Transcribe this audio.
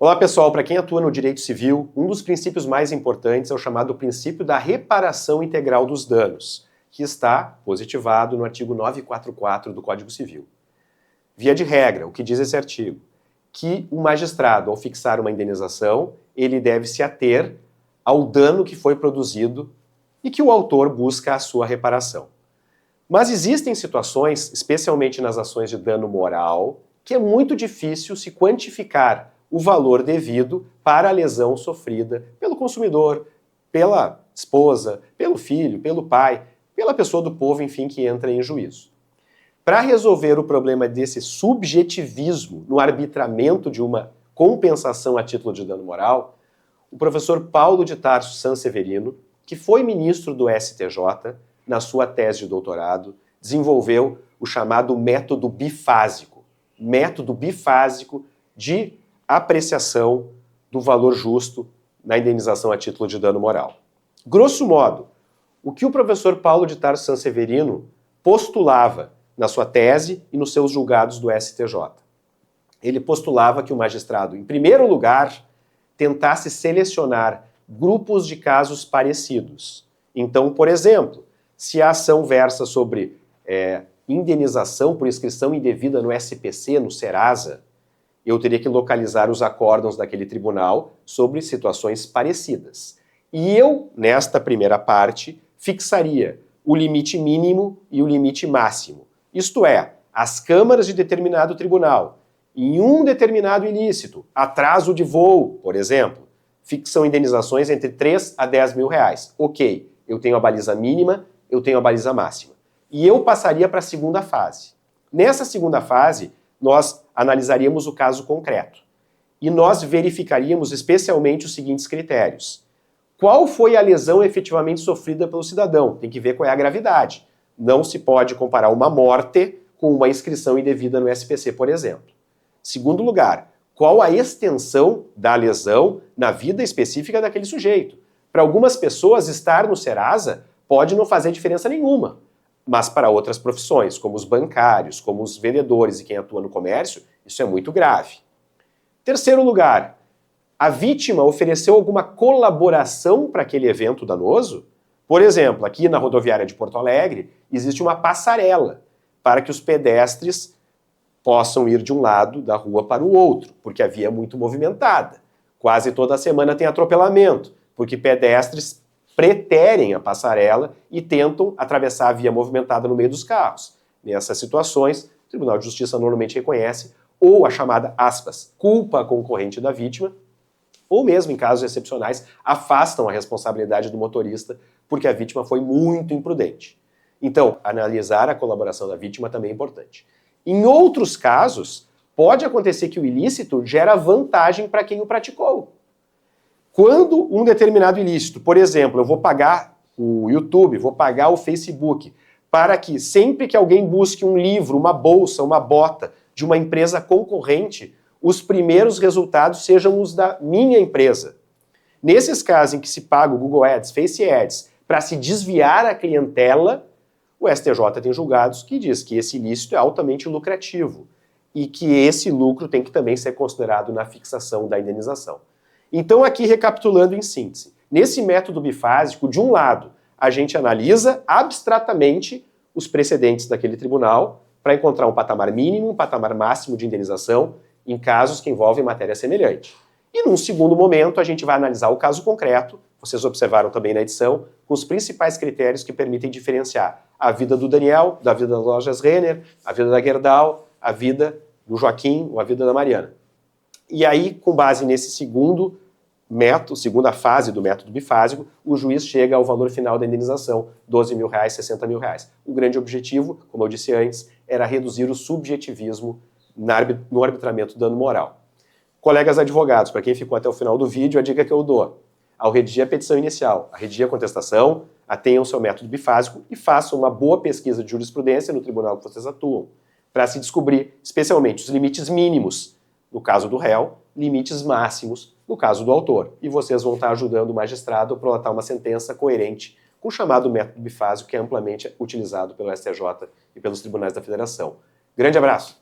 Olá pessoal, para quem atua no direito civil, um dos princípios mais importantes é o chamado princípio da reparação integral dos danos, que está positivado no artigo 944 do Código Civil. Via de regra, o que diz esse artigo? Que o magistrado, ao fixar uma indenização, ele deve se ater ao dano que foi produzido e que o autor busca a sua reparação. Mas existem situações, especialmente nas ações de dano moral, que é muito difícil se quantificar o valor devido para a lesão sofrida pelo consumidor, pela esposa, pelo filho, pelo pai, pela pessoa do povo, enfim, que entra em juízo. Para resolver o problema desse subjetivismo no arbitramento de uma compensação a título de dano moral, o professor Paulo de Tarso Sanseverino, que foi ministro do STJ, na sua tese de doutorado, desenvolveu o chamado método bifásico. Método bifásico de apreciação do valor justo na indenização a título de dano moral. Grosso modo, o que o professor Paulo de Tarso Sanseverino postulava na sua tese e nos seus julgados do STJ? Ele postulava que o magistrado, em primeiro lugar, tentasse selecionar grupos de casos parecidos. Então, por exemplo, se a ação versa sobre indenização por inscrição indevida no SPC, no Serasa, eu teria que localizar os acórdãos daquele tribunal sobre situações parecidas. E eu, nesta primeira parte, fixaria o limite mínimo e o limite máximo. Isto é, as câmaras de determinado tribunal, em um determinado ilícito, atraso de voo, por exemplo, fixam indenizações entre 3 a 10 mil reais. Ok, eu tenho a baliza mínima, eu tenho a baliza máxima. E eu passaria para a segunda fase. Nessa segunda fase, nós analisaríamos o caso concreto. E nós verificaríamos especialmente os seguintes critérios. Qual foi a lesão efetivamente sofrida pelo cidadão? Tem que ver qual é a gravidade. Não se pode comparar uma morte com uma inscrição indevida no SPC, por exemplo. Segundo lugar, qual a extensão da lesão na vida específica daquele sujeito? Para algumas pessoas, estar no Serasa pode não fazer diferença nenhuma. Mas para outras profissões, como os bancários, como os vendedores e quem atua no comércio, isso é muito grave. Terceiro lugar, a vítima ofereceu alguma colaboração para aquele evento danoso? Por exemplo, aqui na rodoviária de Porto Alegre, existe uma passarela para que os pedestres possam ir de um lado da rua para o outro, porque a via é muito movimentada. Quase toda semana tem atropelamento, porque pedestres preterem a passarela e tentam atravessar a via movimentada no meio dos carros. Nessas situações, o Tribunal de Justiça normalmente reconhece ou a chamada, aspas, culpa concorrente da vítima, ou mesmo em casos excepcionais, afastam a responsabilidade do motorista porque a vítima foi muito imprudente. Então, analisar a colaboração da vítima também é importante. Em outros casos, pode acontecer que o ilícito gera vantagem para quem o praticou. Quando um determinado ilícito, por exemplo, eu vou pagar o YouTube, vou pagar o Facebook, para que sempre que alguém busque um livro, uma bolsa, uma bota de uma empresa concorrente, os primeiros resultados sejam os da minha empresa. Nesses casos em que se paga o Google Ads, Face Ads, para se desviar a clientela, o STJ tem julgados que diz que esse ilícito é altamente lucrativo e que esse lucro tem que também ser considerado na fixação da indenização. Então, aqui recapitulando em síntese, nesse método bifásico, de um lado, a gente analisa abstratamente os precedentes daquele tribunal para encontrar um patamar mínimo, um patamar máximo de indenização em casos que envolvem matéria semelhante. E num segundo momento, a gente vai analisar o caso concreto, vocês observaram também na edição, com os principais critérios que permitem diferenciar a vida do Daniel, da vida das lojas Renner, a vida da Gerdau, a vida do Joaquim ou a vida da Mariana. E aí, com base nesse segundo método, segunda fase do método bifásico, o juiz chega ao valor final da indenização, 12 mil reais, 60 mil reais. O grande objetivo, como eu disse antes, era reduzir o subjetivismo no arbitramento do dano moral. Colegas advogados, para quem ficou até o final do vídeo, a dica que eu dou: ao redigir a petição inicial, a redigir a contestação, atenham o seu método bifásico e façam uma boa pesquisa de jurisprudência no tribunal que vocês atuam, para se descobrir, especialmente, os limites mínimos, no caso do réu, limites máximos, no caso do autor. E vocês vão estar ajudando o magistrado a prolatar uma sentença coerente com o chamado método bifásico, que é amplamente utilizado pelo STJ e pelos tribunais da Federação. Grande abraço!